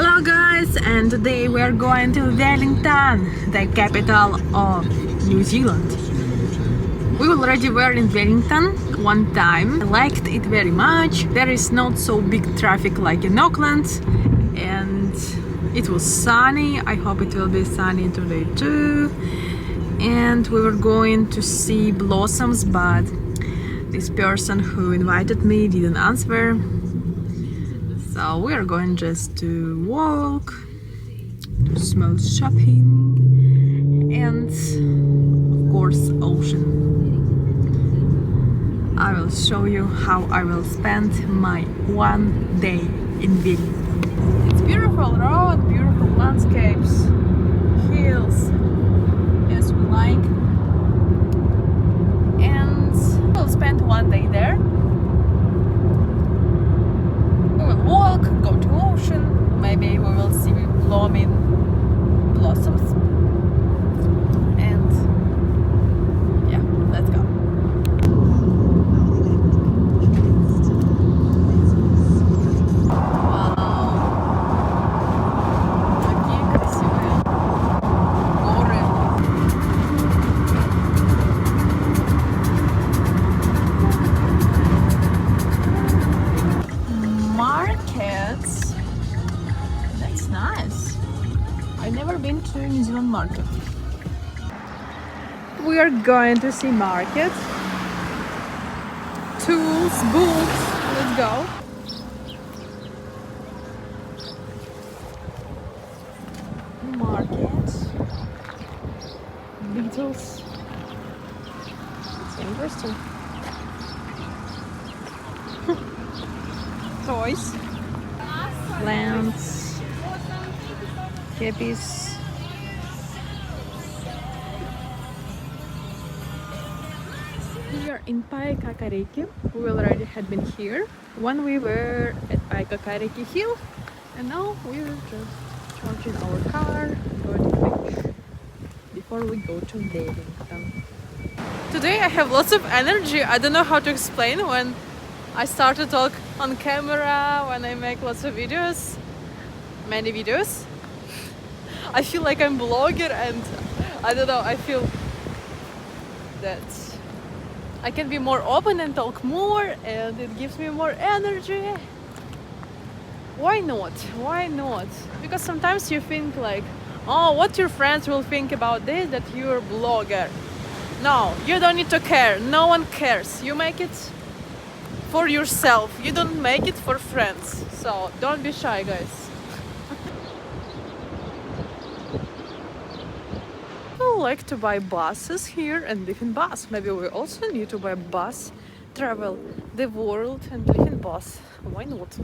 Hello guys, and today we are going to Wellington, the capital of New Zealand. We already were in Wellington one time. I liked it very much. There is not so big traffic like in Auckland, and it was sunny. I hope it will be sunny today too. And we were going to see blossoms, but this person who invited me didn't answer. So we are going just to walk, do small shopping, and of course ocean. I will show you how I will spend my one day in Wellington. It's beautiful road, beautiful landscapes, hills, as we like. And we'll spend one day there. Walk, go to ocean, maybe we will see blooming blossoms, and yeah, let's go. Вау, какие красивые горы. Markets. That's nice. I've never been to New Zealand market. We are going to see market. Tools, books. Let's go. Market. Beetles. It's interesting. Toys, lamps, cappies. We are in Paikakariki. We already had been here when we were at Paikakariki Hill, and now we are just charging our car, going to the beach before we go to Wellington. Today I have lots of energy. I don't know how to explain when I start to talk on camera, when I make lots of videos, many videos. I feel like I'm a blogger, and I don't know, I feel that I can be more open and talk more, and it gives me more energy. Why not? Why not? Because sometimes you think like, oh, what your friends will think about this, that you're a blogger. No, you don't need to care. No one cares. You make it for yourself. You don't make it for friends. So don't be shy, guys. I like to buy buses here and live in bus. Maybe we also need to buy bus, travel the world and live in bus. Why not?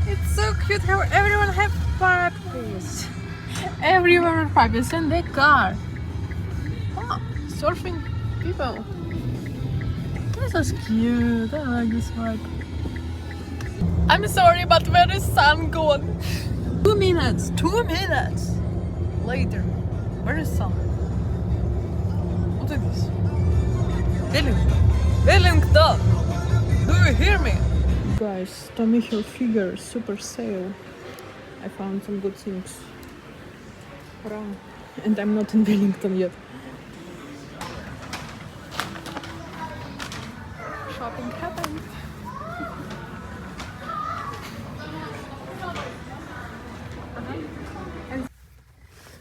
It's so cute how everyone have puppies. Everyone have puppies in their car. Oh, surfing people. This is cute. I like this vibe. I'm sorry, but where is sun gone? 2 minutes. 2 minutes later. Where is sun? What is this? Wellington. Wellington. Do you hear me? Guys, Tommy Hilfiger super sale. I found some good things. Around. And I'm not in Wellington yet. Shopping happened.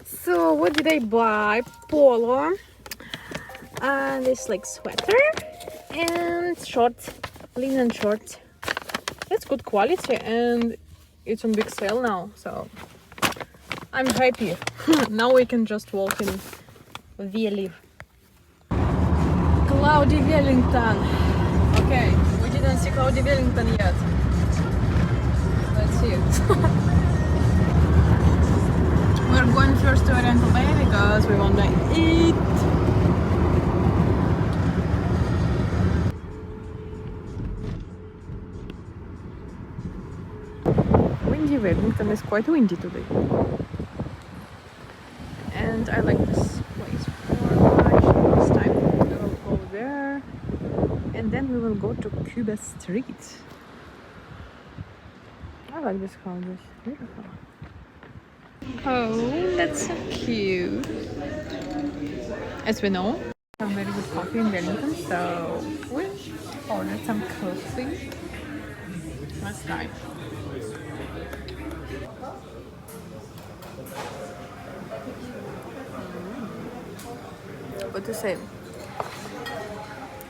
So what did I buy? Polo, this like sweater and shorts, linen shorts. It's good quality and it's on big sale now, so I'm happy. Now we can just walk in Welly. Cloudy Wellington. Okay, we didn't see Cloudy Wellington yet. Let's see it. We're going first to Oriental Bay because we want to eat. Windy Wellington is quite windy today. And I like this place more. This time we will go there. And then we will go to Cuba Street. I like this house. It's beautiful. Oh, that's so cute. As we know, some very good coffee in Wellington, so we ordered some coffee. Let's try. What to say?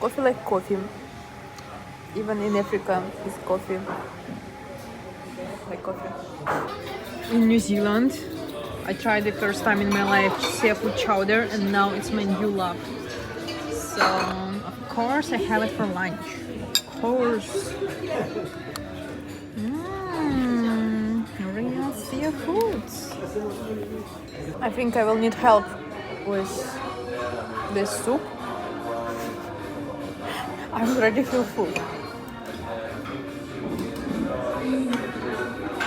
Coffee like coffee. Even in Africa, it's coffee like coffee. In New Zealand, I tried the first time in my life seafood chowder, and now it's my new love. So, of course, I have it for lunch. Of course. Real seafoods. I think I will need help with this soup. I already feel full.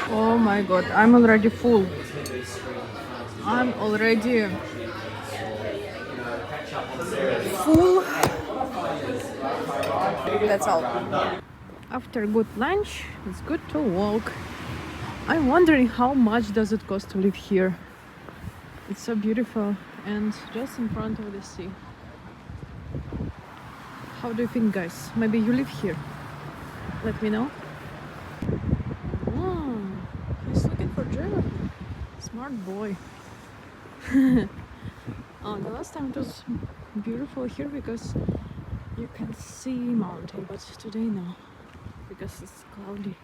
Oh my god, I'm already full. I'm already full. That's all. After a good lunch, it's good to walk. I'm wondering how much does it cost to live here. It's so beautiful and just in front of the sea. How do you think, guys? Maybe you live here? Let me know. Oh, he's looking for German. Smart boy. Oh, the last time it was beautiful here because you can see mountain, but today no, because it's cloudy.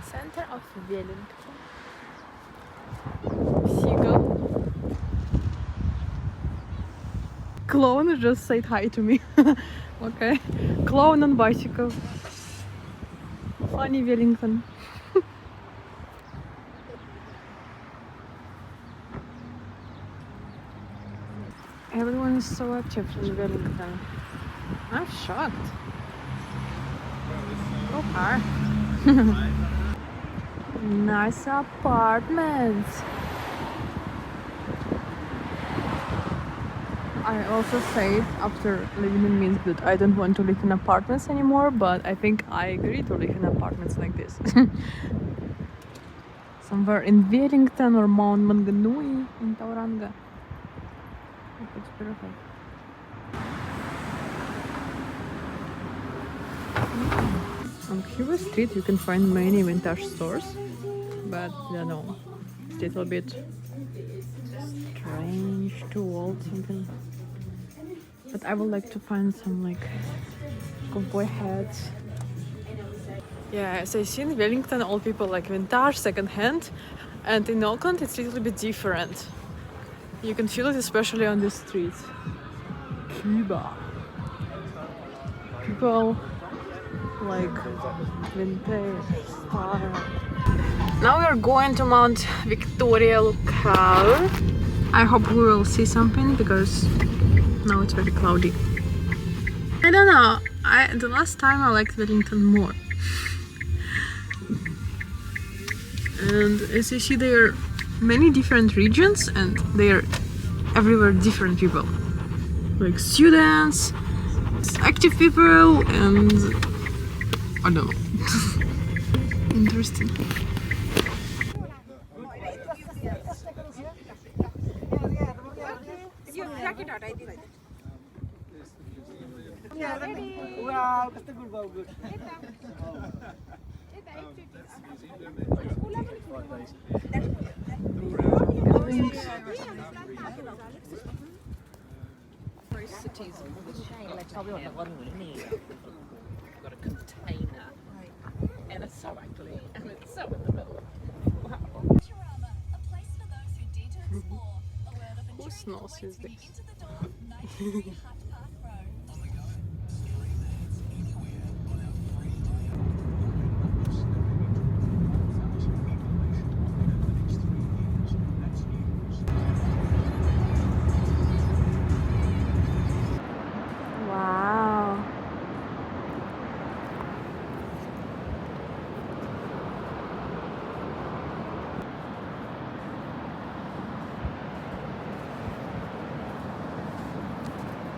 Center of Wellington. Seagull. Clown just said hi to me. Okay. Clown on bicycle. Funny Wellington. Everyone is so active in Wellington. I'm shocked. So far. Nice apartments. I also said after living in Minsk that I don't want to live in apartments anymore, but I think I agree to live in apartments like this. Somewhere in Wellington or Mount Manganui in Tauranga. It's beautiful. On Cuba Street you can find many vintage stores, but I don't know, it's a little bit strange, too old something. But I would like to find some like cowboy hats. Yeah, as I see in Wellington, all people like vintage, second-hand, and in Auckland it's a little bit different. You can feel it especially on the streets. Cuba. People like vintage style. Now we are going to Mount Victoria Lookout. I hope we will see something because now it's very cloudy. I don't know. The last time I liked Wellington more. And as you see, there are many different regions and they are everywhere different people. Like students, active people, and I don't know. Interesting. Wow, kasta good, wow, good. Cities. Got a container, and it's so ugly, and it's so in the middle. Whose nose is this? Wow.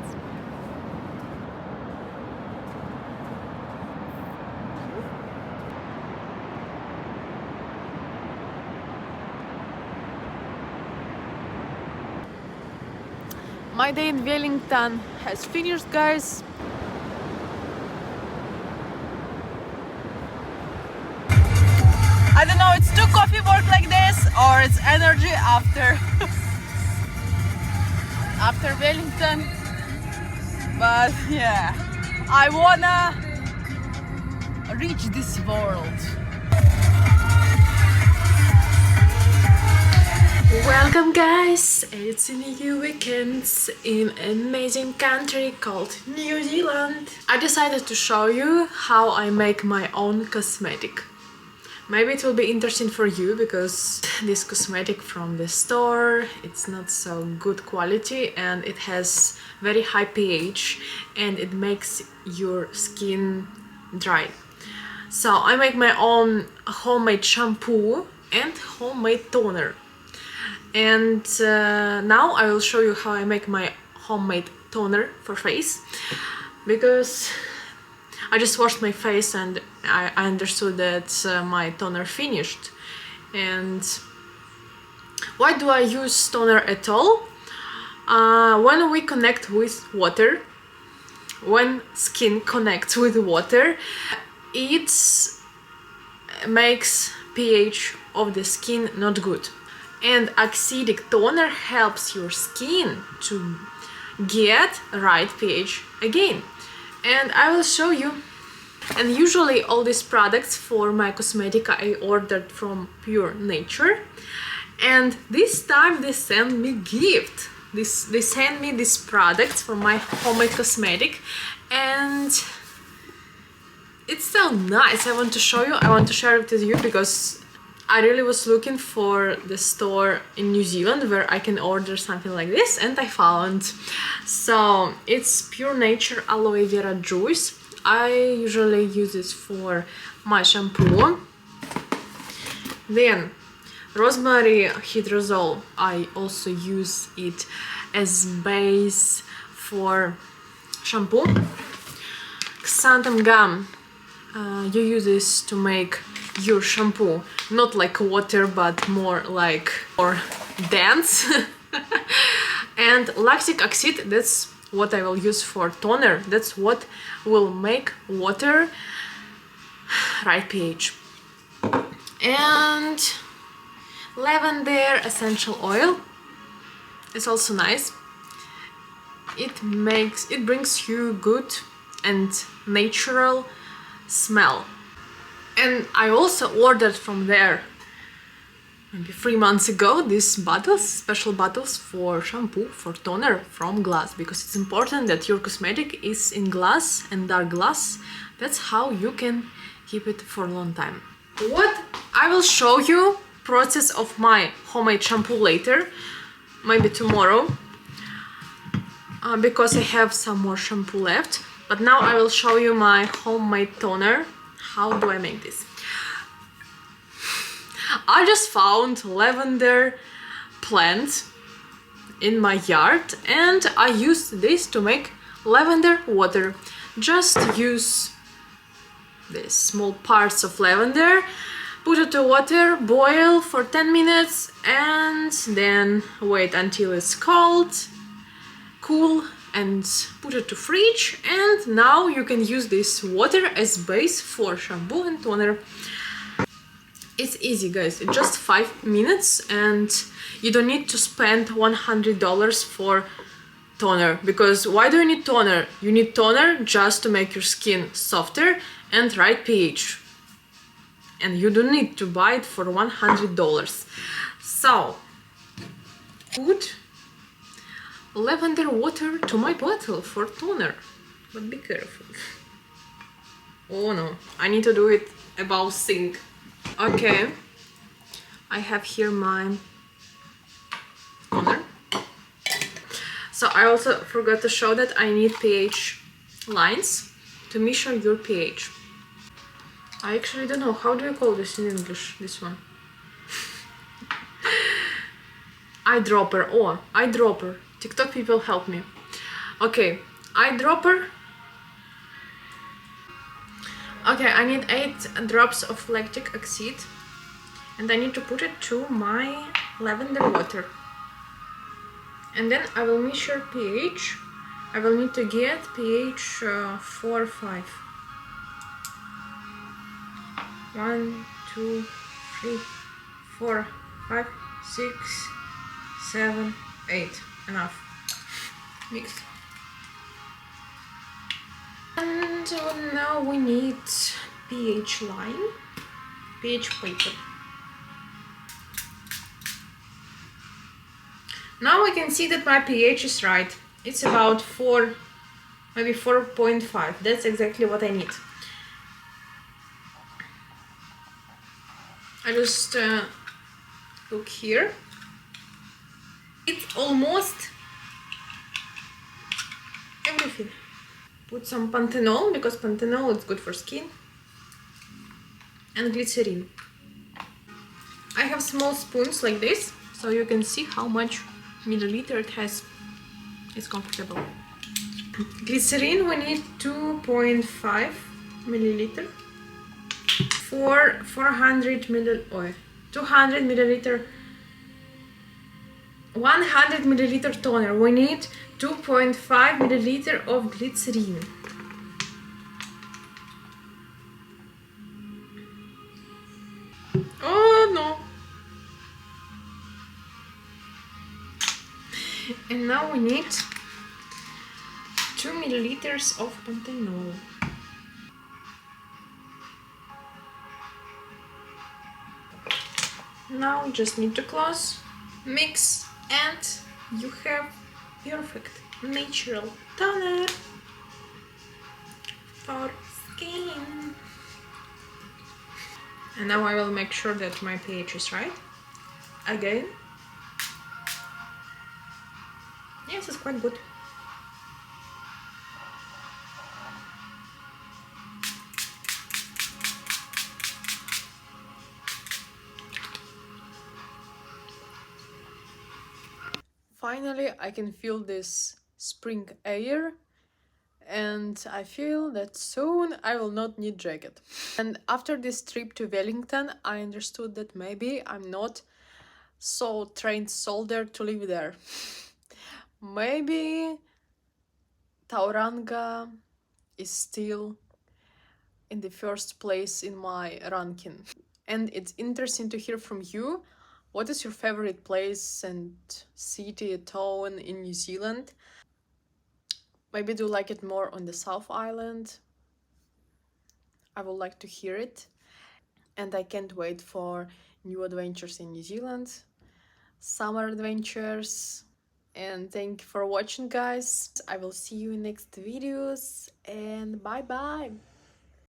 It's My day in Wellington has finished, guys. I don't know, it's too coffee work like this or it's energy after after Wellington. But yeah, I wanna reach this world. Welcome, guys! It's a new weekend in an amazing country called New Zealand. I decided to show you how I make my own cosmetic. Maybe it will be interesting for you because this cosmetic from the store, it's not so good quality and it has very high pH and it makes your skin dry. So I make my own homemade shampoo and homemade toner. And now I will show you how I make my homemade toner for face, because I just washed my face and I understood that my toner finished. And why do I use toner at all? When we connect with water, when skin connects with water, it makes pH of the skin not good. And acidic toner helps your skin to get right pH again. And I will show you. And usually all these products for my cosmetic I ordered from Pure Nature. And this time they sent me gift. They sent me these products for my homemade cosmetic. And it's so nice. I want to show you. I want to share it with you because I really was looking for the store in New Zealand where I can order something like this, and I found. So it's Pure Nature aloe vera juice. I usually use this for my shampoo. Then rosemary hydrosol, I also use it as base for shampoo. Xanthan gum, you use this to make your shampoo not like water but more like or dense. And lactic acid, that's what I will use for toner. That's what will make water right pH. And lavender essential oil is also nice. It brings you good and natural smell. And I also ordered from there maybe 3 months ago these bottles, special bottles for shampoo, for toner from glass, because it's important that your cosmetic is in glass and dark glass. That's how you can keep it for a long time. What I will show you process of my homemade shampoo later, maybe tomorrow, because I have some more shampoo left. But now I will show you my homemade toner. How do I make this? I just found lavender plant in my yard and I used this to make lavender water. Just use these small parts of lavender, put it to water, boil for 10 minutes and then wait until it's cold, cool, and put it to fridge. And now you can use this water as base for shampoo and toner. It's easy, guys. It's just 5 minutes and you don't need to spend $100 for toner. Because why do you need toner? You need toner just to make your skin softer and right pH. And you don't need to buy it for $100. So put lavender water to my bottle for toner, but be careful. Oh no, I need to do it above sink. Okay, I have here my toner. So I also forgot to show that I need pH lines to measure your pH. I actually don't know, how do you call this in English, this one? Eyedropper, oh, eyedropper. TikTok people help me. Okay, eyedropper. Okay, I need 8 drops of lactic acid and I need to put it to my lavender water. And then I will measure pH. I will need to get pH 4 or 5. 1, 2, 3, 4, 5, 6, 7, 8. Enough. Mix. And now we need pH line, pH paper. Now I can see that my pH is right. It's about 4, maybe 4.5. That's exactly what I need. I just look here. It's almost everything. Put some panthenol, because panthenol is good for skin. And glycerin. I have small spoons like this, so you can see how much milliliter it has. It's comfortable. Glycerin, we need 2.5 milliliter for 400 milliliter, 200 milliliter, 100 milliliter toner. We need 2.5 milliliter of glycerin. Oh no! And now we need 2 milliliters of panthenol. Now you just need to close, mix, and you have perfect natural toner for skin. And now I will make sure that my pH is right. Again. Yes, it's quite good. Finally, I can feel this spring air, and I feel that soon I will not need jacket. And after this trip to Wellington, I understood that maybe I'm not so trained soldier to live there. Maybe Tauranga is still in the first place in my ranking. And it's interesting to hear from you. What is your favorite place and city, town in New Zealand? Maybe do you like it more on the South Island? I would like to hear it. And I can't wait for new adventures in New Zealand, summer adventures. And thank you for watching, guys. I will see you in next videos, and bye bye.